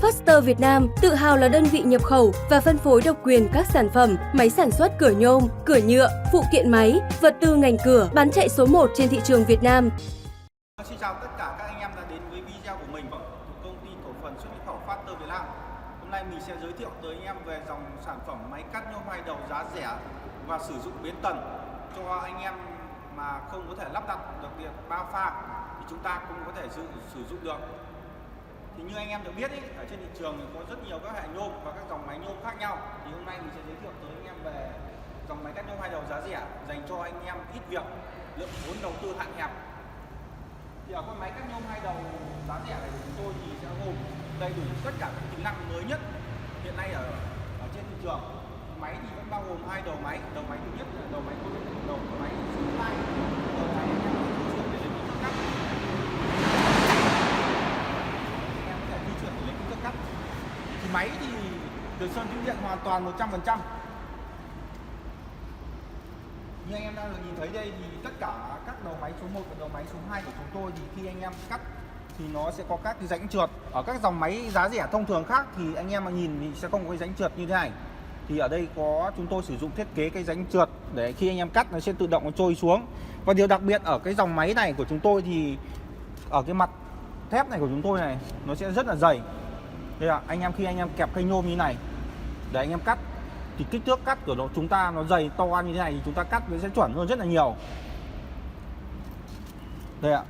Faster Việt Nam tự hào là đơn vị nhập khẩu và phân phối độc quyền các sản phẩm, máy sản xuất cửa nhôm, cửa nhựa, phụ kiện máy, vật tư ngành cửa, bán chạy số 1 trên thị trường Việt Nam. Xin chào tất cả các anh em đã đến với video của mình của công ty cổ phần xuất nhập khẩu Faster Việt Nam. Hôm nay mình sẽ giới thiệu tới anh em về dòng sản phẩm máy cắt nhôm hai đầu giá rẻ và sử dụng biến tần cho anh em mà không có thể lắp đặt được điện 3 pha thì chúng ta cũng có thể sử dụng được. Thì như anh em được biết ở trên thị trường thì có rất nhiều các hệ nhôm và các dòng máy nhôm khác nhau. Thì hôm nay mình sẽ giới thiệu tới anh em về dòng máy cắt nhôm hai đầu giá rẻ dành cho anh em ít việc, lượng vốn đầu tư hạn hẹp. Thì ở con máy cắt nhôm hai đầu giá rẻ này của chúng tôi thì sẽ gồm đầy đủ tất cả các tính năng mới nhất hiện nay ở trên thị trường. Máy thì vẫn bao gồm hai đầu máy thứ nhất là đầu máy số 1, đầu máy số 2. Đầu này anh em có thể di chuyển để lấy kích thước cắt. Anh em có thể di chuyển để lấy kích thước cắt. Thì máy thì được sơn tĩnh điện hoàn toàn 100%. Như anh em đang được nhìn thấy đây thì tất cả các đầu máy số 1 và đầu máy số 2 của chúng tôi thì khi anh em cắt thì nó sẽ có các cái rãnh trượt. Ở các dòng máy giá rẻ thông thường khác thì anh em mà nhìn thì sẽ không có cái rãnh trượt như thế này. Thì ở đây chúng tôi sử dụng thiết kế cái rãnh trượt để khi anh em cắt nó sẽ tự động nó trôi xuống. Và điều đặc biệt ở cái dòng máy này của chúng tôi thì ở cái mặt thép này của chúng tôi này nó sẽ rất là dày. Đây là anh em khi anh em kẹp cây nhôm như này để anh em cắt thì kích thước cắt của chúng ta nó dày to như thế này thì chúng ta cắt nó sẽ chuẩn hơn rất là nhiều. Đây ạ.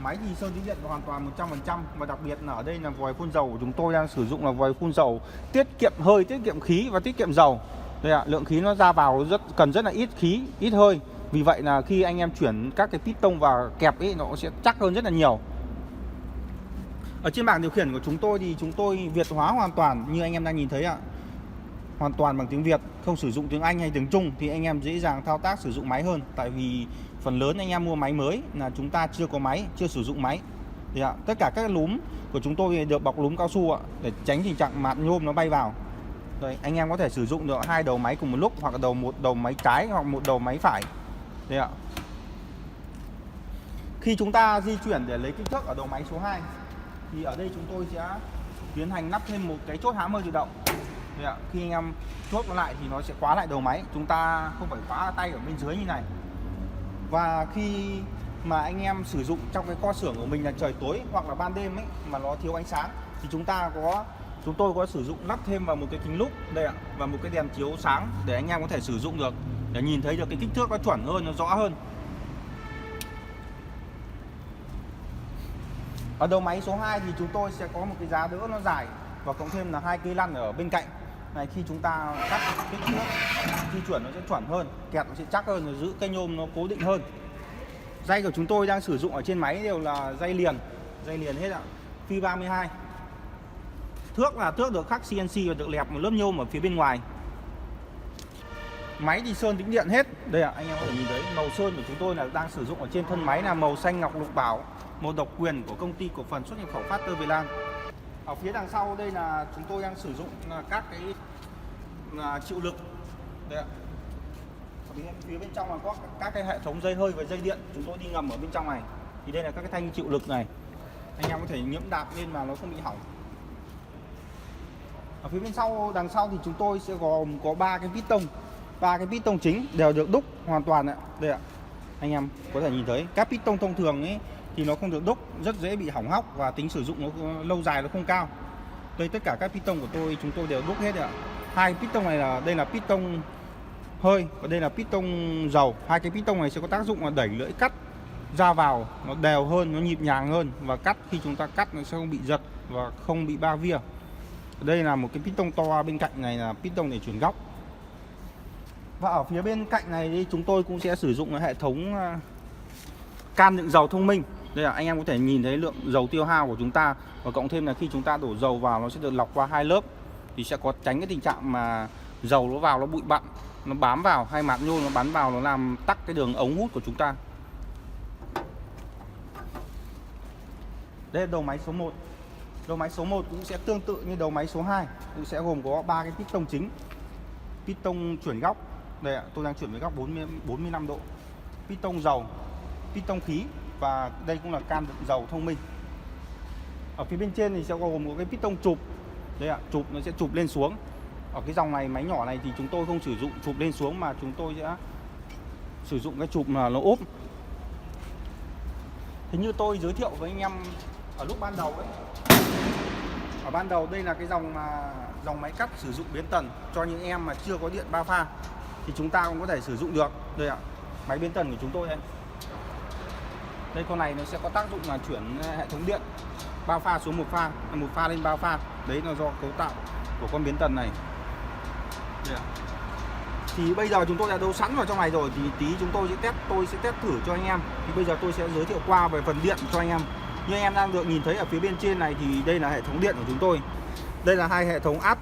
Máy thì sơn tĩnh điện hoàn toàn 100% và đặc biệt là ở đây là vòi phun dầu của chúng tôi đang sử dụng là vòi phun dầu tiết kiệm hơi, tiết kiệm khí và tiết kiệm dầu. Đây ạ, lượng khí nó ra vào cần rất là ít khí, ít hơi. Vì vậy là khi anh em chuyển các cái piston vào kẹp ấy nó sẽ chắc hơn rất là nhiều. Ở trên bảng điều khiển của chúng tôi thì chúng tôi Việt hóa hoàn toàn như anh em đang nhìn thấy ạ. Hoàn toàn bằng tiếng Việt, không sử dụng tiếng Anh hay tiếng Trung thì anh em dễ dàng thao tác sử dụng máy hơn. Tại vì phần lớn anh em mua máy mới là chúng ta chưa có máy, chưa sử dụng máy. Thì tất cả các núm của chúng tôi được bọc núm cao su để tránh tình trạng mạt nhôm nó bay vào. Đây, anh em có thể sử dụng được hai đầu máy cùng một lúc hoặc là một đầu máy trái hoặc một đầu máy phải. Đây ạ. Khi chúng ta di chuyển để lấy kích thước ở đầu máy số 2 thì ở đây chúng tôi sẽ tiến hành lắp thêm một cái chốt hãm hơi tự động. Khi anh em chốt nó lại thì nó sẽ khóa lại đầu máy, chúng ta không phải khóa tay ở bên dưới như này. Và khi mà anh em sử dụng trong cái kho xưởng của mình là trời tối hoặc là ban đêm ấy mà nó thiếu ánh sáng thì chúng tôi có sử dụng lắp thêm vào một cái kính lúp đây ạ và một cái đèn chiếu sáng để anh em có thể sử dụng được để nhìn thấy được cái kích thước nó chuẩn hơn, nó rõ hơn. Ở đầu máy số 2 thì chúng tôi sẽ có một cái giá đỡ nó dài và cộng thêm là hai cây lăn ở bên cạnh. Này khi chúng ta cắt kích thước di chuyển nó sẽ chuẩn hơn, kẹp nó sẽ chắc hơn, rồi giữ cây nhôm nó cố định hơn. Dây của chúng tôi đang sử dụng ở trên máy đều là dây liền hết ạ. Phi 32. Thước là thước được khắc CNC và được lẹp một lớp nhôm ở phía bên ngoài. Máy thì sơn tĩnh điện hết. Đây ạ, anh em có thể nhìn thấy màu sơn của chúng tôi là đang sử dụng ở trên thân máy là màu xanh ngọc lục bảo, màu độc quyền của công ty cổ phần xuất nhập khẩu Faster Việt Nam. Ở phía đằng sau đây là chúng tôi đang sử dụng các cái chịu lực. Đây ạ. Ở phía bên trong là có các cái hệ thống dây hơi và dây điện chúng tôi đi ngầm ở bên trong này. Thì đây là các cái thanh chịu lực này. Anh em có thể nhẫm đạp lên mà nó không bị hỏng. Ở phía bên sau, đằng sau thì chúng tôi sẽ gồm có 3 cái piston. 3 cái piston chính đều được đúc hoàn toàn ạ. Đây ạ. Anh em có thể nhìn thấy các piston thông thường ấy thì nó không được đúc, rất dễ bị hỏng hóc và tính sử dụng nó lâu dài nó không cao. Đây tất cả các piston của chúng tôi đều đúc hết ạ. Hai piston này đây là piston hơi và đây là piston dầu. Hai cái piston này sẽ có tác dụng là đẩy lưỡi cắt ra vào nó đều hơn, nó nhịp nhàng hơn và khi chúng ta cắt nó sẽ không bị giật và không bị ba vía. Đây là một cái piston to, bên cạnh này là piston để chuyển góc. Và ở phía bên cạnh này thì chúng tôi cũng sẽ sử dụng hệ thống can đựng dầu thông minh. Đây là anh em có thể nhìn thấy lượng dầu tiêu hao của chúng ta và cộng thêm là khi chúng ta đổ dầu vào nó sẽ được lọc qua hai lớp thì sẽ có tránh cái tình trạng mà dầu nó vào nó bụi bặm nó bám vào hay mạt nhôm nó bám vào nó làm tắc cái đường ống hút của chúng ta. Đây là đầu máy số 1. Đầu máy số 1 cũng sẽ tương tự như đầu máy số 2, cũng sẽ gồm có 3 cái piston chính. Piston chuyển góc. Đây ạ, tôi đang chuyển với góc 45 độ. Piston dầu, piston khí và đây cũng là can đựng dầu thông minh. Ở phía bên trên thì sẽ gồm một cái piston chụp. Đây ạ, chụp nó sẽ chụp lên xuống. Ở cái dòng này máy nhỏ này thì chúng tôi không sử dụng chụp lên xuống mà chúng tôi sẽ sử dụng cái chụp là nó ốp. Thế như tôi giới thiệu với anh em ở lúc ban đầu ấy. Ở ban đầu đây là cái dòng máy cắt sử dụng biến tần cho những em mà chưa có điện 3 pha thì chúng ta cũng có thể sử dụng được. Đây ạ, máy biến tần của chúng tôi đây. Đây con này nó sẽ có tác dụng là chuyển hệ thống điện 3 pha xuống 1 pha lên 3 pha. Đấy là do cấu tạo của con biến tần này. Đây ạ. Thì bây giờ chúng tôi đã đấu sẵn vào trong này rồi thì tí tôi sẽ test thử cho anh em. Thì bây giờ tôi sẽ giới thiệu qua về phần điện cho anh em. Như anh em đang được nhìn thấy ở phía bên trên này thì đây là hệ thống điện của chúng tôi. Đây là hai hệ thống áp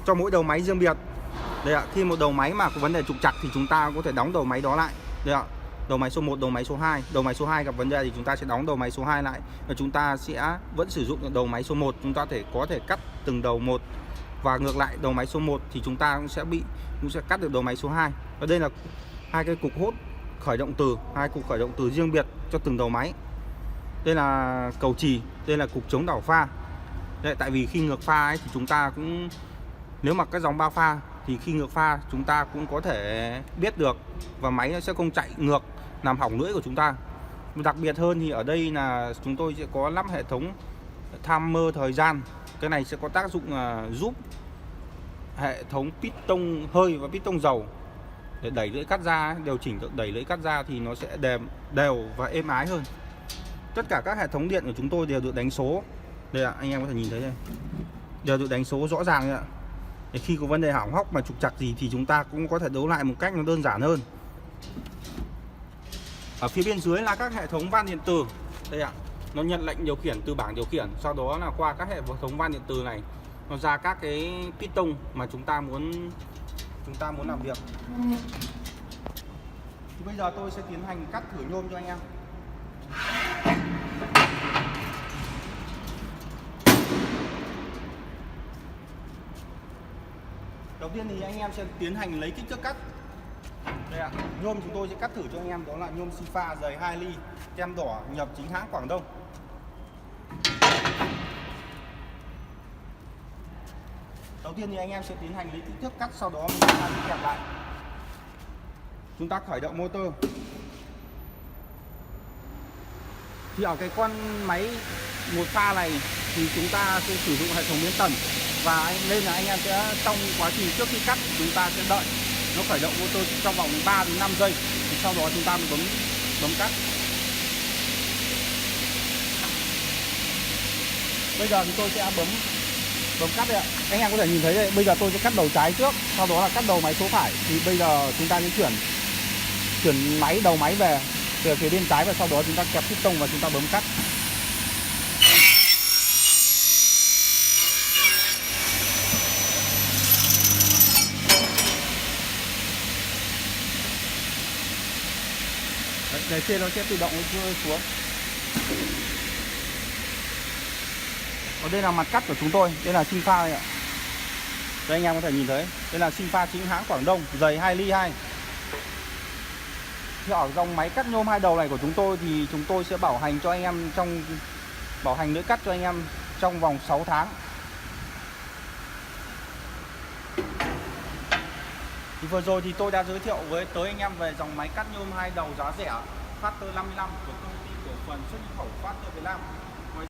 cho mỗi đầu máy riêng biệt. Đây ạ, khi một đầu máy mà có vấn đề trục trặc thì chúng ta có thể đóng đầu máy đó lại. Đây ạ, đầu máy số 1, đầu máy số 2. Đầu máy số 2 gặp vấn đề thì chúng ta sẽ đóng đầu máy số 2 lại. Và chúng ta sẽ vẫn sử dụng đầu máy số 1. Chúng ta có thể cắt từng đầu một. Và ngược lại, đầu máy số 1 thì chúng ta cũng sẽ cắt được đầu máy số 2. Và đây là hai cái cục hốt khởi động từ, hai cục khởi động từ riêng biệt cho từng đầu máy. Đây là cầu chì, đây là cục chống đảo pha. Đây, tại vì khi ngược pha ấy thì chúng ta cũng, nếu mà các dòng 3 pha thì khi ngược pha chúng ta cũng có thể biết được và máy nó sẽ không chạy ngược làm hỏng lưỡi của chúng ta. Đặc biệt hơn thì ở đây là chúng tôi sẽ có lắp hệ thống timer thời gian. Cái này sẽ có tác dụng giúp hệ thống piston hơi và piston dầu để đẩy lưỡi cắt ra, điều chỉnh đẩy lưỡi cắt ra thì nó sẽ đều và êm ái hơn. Tất cả các hệ thống điện của chúng tôi đều được đánh số. Đây ạ, anh em có thể nhìn thấy đây, đều được đánh số rõ ràng ạ. Để khi có vấn đề hỏng hóc mà trục trặc gì thì chúng ta cũng có thể đấu lại một cách nó đơn giản hơn. Ở phía bên dưới là các hệ thống van điện tử. Đây ạ, nó nhận lệnh điều khiển từ bảng điều khiển, sau đó là qua các hệ thống van điện tử này nó ra các cái piston mà chúng ta muốn làm việc. Thì bây giờ tôi sẽ tiến hành cắt thử nhôm cho anh em. Đầu tiên thì anh em sẽ tiến hành lấy kích thước cắt. Đây ạ, nhôm chúng tôi sẽ cắt thử cho anh em đó là nhôm Sifa dày 2 ly, tem đỏ, nhập chính hãng Quảng Đông. Đầu tiên thì anh em sẽ tiến hành lấy kích thước cắt, sau đó mình sẽ kẹp lại. Chúng ta khởi động motor. Thì ở cái con máy 1 pha này thì chúng ta sẽ sử dụng hệ thống biến tần, và nên là anh em sẽ trong quá trình trước khi cắt chúng ta sẽ đợi nó khởi động motor trong vòng 3 đến 5 giây thì sau đó chúng ta mới bấm cắt. Bây giờ thì tôi sẽ bấm cắt đây ạ. Anh em có thể nhìn thấy đây, bây giờ tôi sẽ cắt đầu trái trước, sau đó là cắt đầu máy số phải. Thì bây giờ chúng ta sẽ chuyển đầu máy về từ phía bên trái và sau đó chúng ta kẹp piston và chúng ta bấm cắt. Đấy, trên nó sẽ tự động rơi xuống. Ở đây là mặt cắt của chúng tôi, đây là Sifa này ạ. Đây anh em có thể nhìn thấy, đây là Sifa chính hãng Quảng Đông, dày 2 ly 2. Thì ở dòng máy cắt nhôm 2 đầu này của chúng tôi thì chúng tôi sẽ bảo hành cho anh em bảo hành lưỡi cắt cho anh em trong vòng 6 tháng. Thì vừa rồi thì tôi đã giới thiệu tới anh em về dòng máy cắt nhôm 2 đầu giá rẻ Factor 55 của công ty cổ phần xuất nhập khẩu Factor Việt Nam.